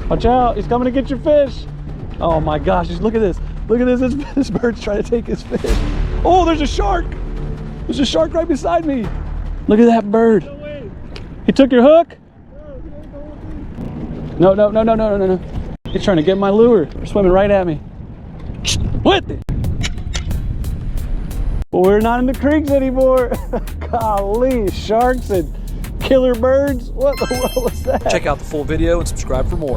Watch out, he's coming to get your fish. Oh my gosh, just look at this. Look at this, this bird's trying to take his fish. Oh, there's a shark. There's a shark right beside me. Look at that bird. No way. He took your hook? No, no, no, no, no, no, no. He's trying to get my lure. They're swimming right at me. What? Well, we're not in the creeks anymore. Golly, sharks and killer birds. What the world was that? Check out the full video and subscribe for more.